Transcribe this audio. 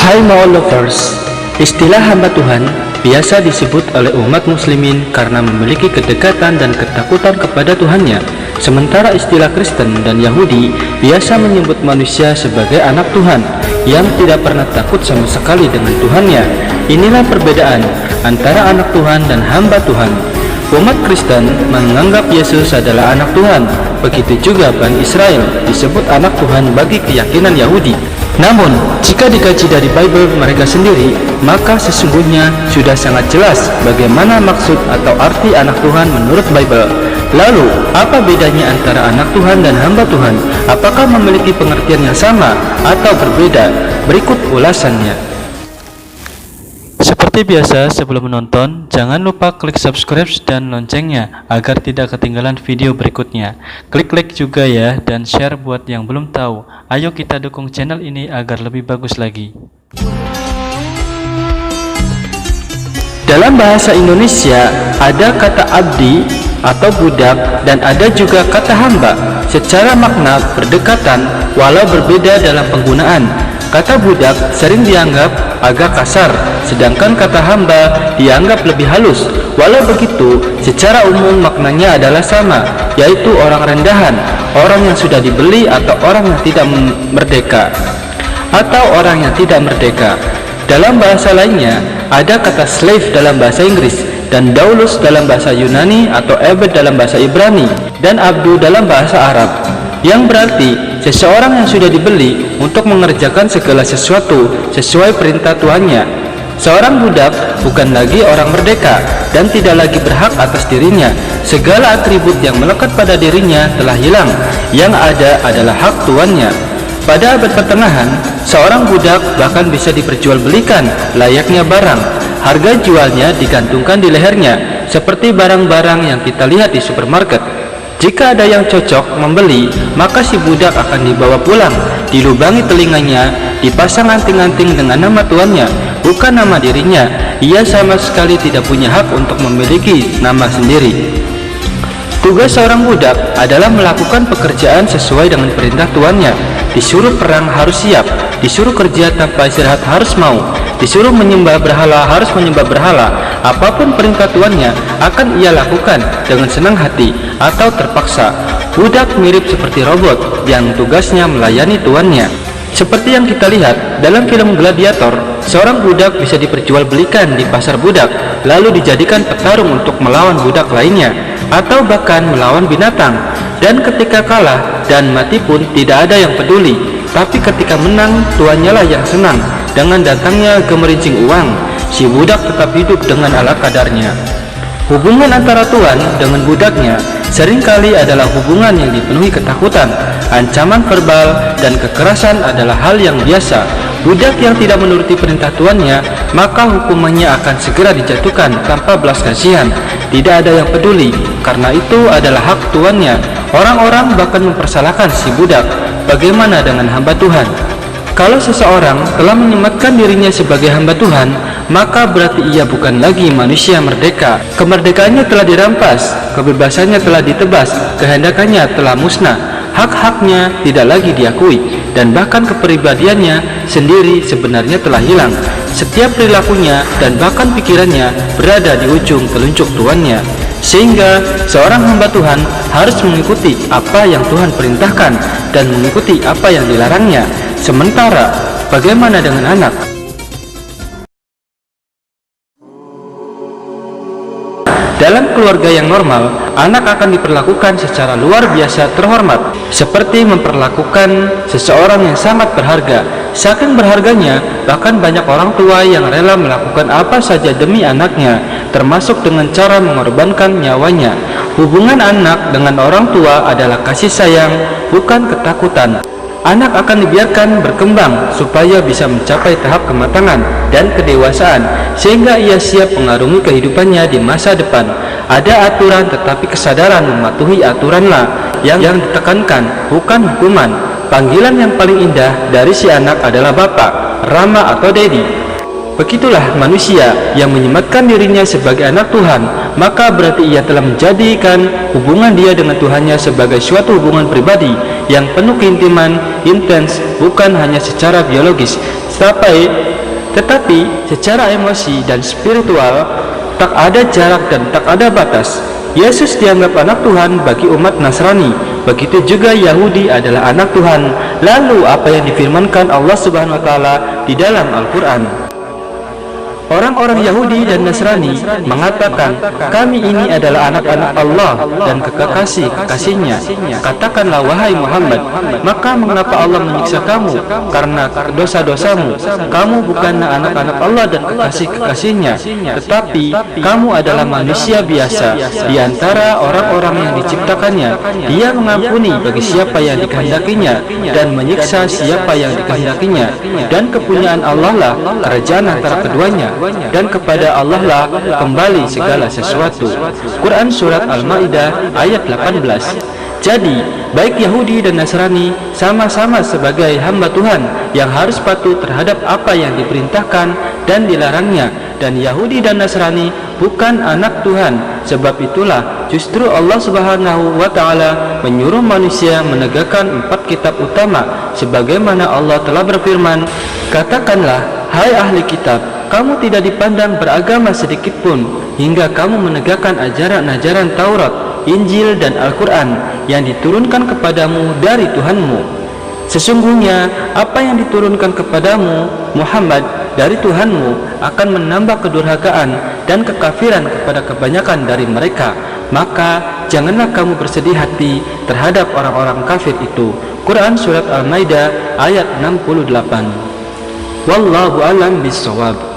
Hai Ma'al Lovers, istilah hamba Tuhan biasa disebut oleh umat muslimin karena memiliki kedekatan dan ketakutan kepada Tuhannya. Sementara istilah Kristen dan Yahudi biasa menyebut manusia sebagai anak Tuhan yang tidak pernah takut sama sekali dengan Tuhannya. Inilah perbedaan antara anak Tuhan dan hamba Tuhan. Umat Kristen menganggap Yesus adalah anak Tuhan. Begitu juga Bani Israel disebut anak Tuhan bagi keyakinan Yahudi. Namun, jika dikaji dari Bible mereka sendiri, maka sesungguhnya sudah sangat jelas bagaimana maksud atau arti anak Tuhan menurut Bible. Lalu, apa bedanya antara anak Tuhan dan hamba Tuhan? Apakah memiliki pengertian yang sama atau berbeda? Berikut ulasannya. Seperti biasa, sebelum menonton, jangan lupa klik subscribe dan loncengnya agar tidak ketinggalan video berikutnya. Klik like juga ya, dan share buat yang belum tahu. Ayo kita dukung channel ini agar lebih bagus lagi. Dalam bahasa Indonesia, ada kata abdi atau budak dan ada juga kata hamba. Secara makna berdekatan walau berbeda dalam penggunaan. Kata budak sering dianggap agak kasar, sedangkan kata hamba dianggap lebih halus. Walau begitu, secara umum maknanya adalah sama, yaitu orang rendahan, orang yang sudah dibeli atau orang yang tidak merdeka, atau orang yang tidak merdeka. Dalam bahasa lainnya, ada kata slave dalam bahasa Inggris, dan doulos dalam bahasa Yunani atau ebed dalam bahasa Ibrani, dan abdu dalam bahasa Arab, yang berarti seseorang yang sudah dibeli untuk mengerjakan segala sesuatu sesuai perintah tuannya. Seorang budak bukan lagi orang merdeka dan tidak lagi berhak atas dirinya. Segala atribut yang melekat pada dirinya telah hilang. Yang ada adalah hak tuannya. Pada abad pertengahan, seorang budak bahkan bisa diperjualbelikan layaknya barang. Harga jualnya digantungkan di lehernya, seperti barang-barang yang kita lihat di supermarket. Jika ada yang cocok membeli, maka si budak akan dibawa pulang, dilubangi telinganya, dipasang anting-anting dengan nama tuannya, bukan nama dirinya. Ia sama sekali tidak punya hak untuk memiliki nama sendiri. Tugas seorang budak adalah melakukan pekerjaan sesuai dengan perintah tuannya. Disuruh perang harus siap, disuruh kerja tanpa istirahat harus mau, disuruh menyembah berhala harus menyembah berhala. Apapun perintah tuannya akan ia lakukan dengan senang hati atau terpaksa. Budak mirip seperti robot yang tugasnya melayani tuannya. Seperti yang kita lihat dalam film Gladiator, seorang budak bisa diperjualbelikan di pasar budak, lalu dijadikan petarung untuk melawan budak lainnya, atau bahkan melawan binatang. Dan ketika kalah dan mati pun tidak ada yang peduli. Tapi ketika menang, tuannya lah yang senang. Dengan datangnya gemerincing uang, si budak tetap hidup dengan ala kadarnya. Hubungan antara tuan dengan budaknya seringkali adalah hubungan yang dipenuhi ketakutan. Ancaman verbal dan kekerasan adalah hal yang biasa. Budak yang tidak menuruti perintah tuannya, maka hukumannya akan segera dijatuhkan tanpa belas kasihan. Tidak ada yang peduli, karena itu adalah hak tuannya. Orang-orang bahkan mempersalahkan si budak. Bagaimana dengan hamba Tuhan? Kalau seseorang telah menyematkan dirinya sebagai hamba Tuhan, maka berarti ia bukan lagi manusia merdeka. Kemerdekaannya telah dirampas, kebebasannya telah ditebas, kehendakannya telah musnah, hak-haknya tidak lagi diakui, dan bahkan kepribadiannya sendiri sebenarnya telah hilang. Setiap perilakunya dan bahkan pikirannya berada di ujung telunjuk tuannya. Sehingga seorang hamba Tuhan harus mengikuti apa yang Tuhan perintahkan dan mengikuti apa yang dilarangnya. Sementara bagaimana dengan anak? Dalam keluarga yang normal, anak akan diperlakukan secara luar biasa terhormat, seperti memperlakukan seseorang yang sangat berharga. Saking berharganya, bahkan banyak orang tua yang rela melakukan apa saja demi anaknya, termasuk dengan cara mengorbankan nyawanya. Hubungan anak dengan orang tua adalah kasih sayang, bukan ketakutan. Anak akan dibiarkan berkembang supaya bisa mencapai tahap kematangan dan kedewasaan, sehingga ia siap mengarungi kehidupannya di masa depan. Ada aturan, tetapi kesadaran mematuhi aturanlah yang ditekankan, bukan hukuman. Panggilan yang paling indah dari si anak adalah Bapak, Rama atau Dedi. Begitulah manusia yang menyematkan dirinya sebagai anak Tuhan, maka berarti ia telah menjadikan hubungan dia dengan Tuhannya sebagai suatu hubungan pribadi yang penuh keintiman, intens, bukan hanya secara biologis, sampai Tetapi secara emosi dan spiritual tak ada jarak dan tak ada batas. Yesus dianggap anak Tuhan bagi umat Nasrani, begitu juga Yahudi adalah anak Tuhan. Lalu apa yang difirmankan Allah Subhanahu wa taala di dalam Al-Qur'an? Orang-orang Yahudi dan Nasrani mengatakan, kami ini adalah anak-anak Allah dan kekasih-kekasihnya. Katakanlah wahai Muhammad, maka mengapa Allah menyiksa kamu karena dosa-dosamu? Kamu bukanlah anak-anak Allah dan kekasih-kekasihnya, tetapi kamu adalah manusia biasa di antara orang-orang yang diciptakannya. Dia mengampuni bagi siapa yang dikehendakinya dan menyiksa siapa yang dikehendakinya, dan kepunyaan Allah lah kerajaan antara keduanya, dan kepada Allah lah kembali segala sesuatu. Quran Surat Al-Ma'idah ayat 18. Jadi, baik Yahudi dan Nasrani sama-sama sebagai hamba Tuhan yang harus patuh terhadap apa yang diperintahkan dan dilarangnya. Dan Yahudi dan Nasrani bukan anak Tuhan. Sebab itulah justru Allah Subhanahu wa taala menyuruh manusia menegakkan 4 kitab utama, sebagaimana Allah telah berfirman, katakanlah, hai ahli kitab, kamu tidak dipandang beragama sedikit pun hingga kamu menegakkan ajaran-ajaran Taurat, Injil dan Al-Quran yang diturunkan kepadamu dari Tuhanmu. Sesungguhnya apa yang diturunkan kepadamu Muhammad dari Tuhanmu akan menambah kedurhakaan dan kekafiran kepada kebanyakan dari mereka. Maka janganlah kamu bersedih hati terhadap orang-orang kafir itu. Quran Surat Al-Maidah ayat 68. Wallahu a'lam bishawab.